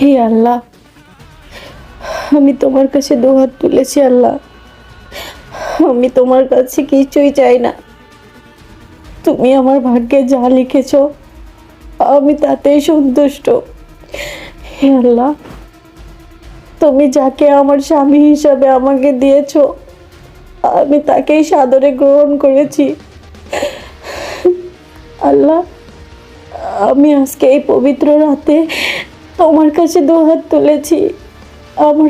হে আল্লাহ, আমি তোমার কাছে দুহাত তুলেছি আল্লাহ। আমি তোমার কাছে কিছুই চাই না। তুমি আমার ভাগ্যে যা লিখেছো আমি তাতেই সন্তুষ্ট। হে আল্লাহ, তুমি যাকে আমার স্বামী হিসাবে আমাকে দিয়েছো আমি তাকেই সাদরে গ্রহণ করেছি। আল্লাহ, আমি আজকে এই পবিত্র রাতে তোমার কাছে দুহাত তুলেছি। আমার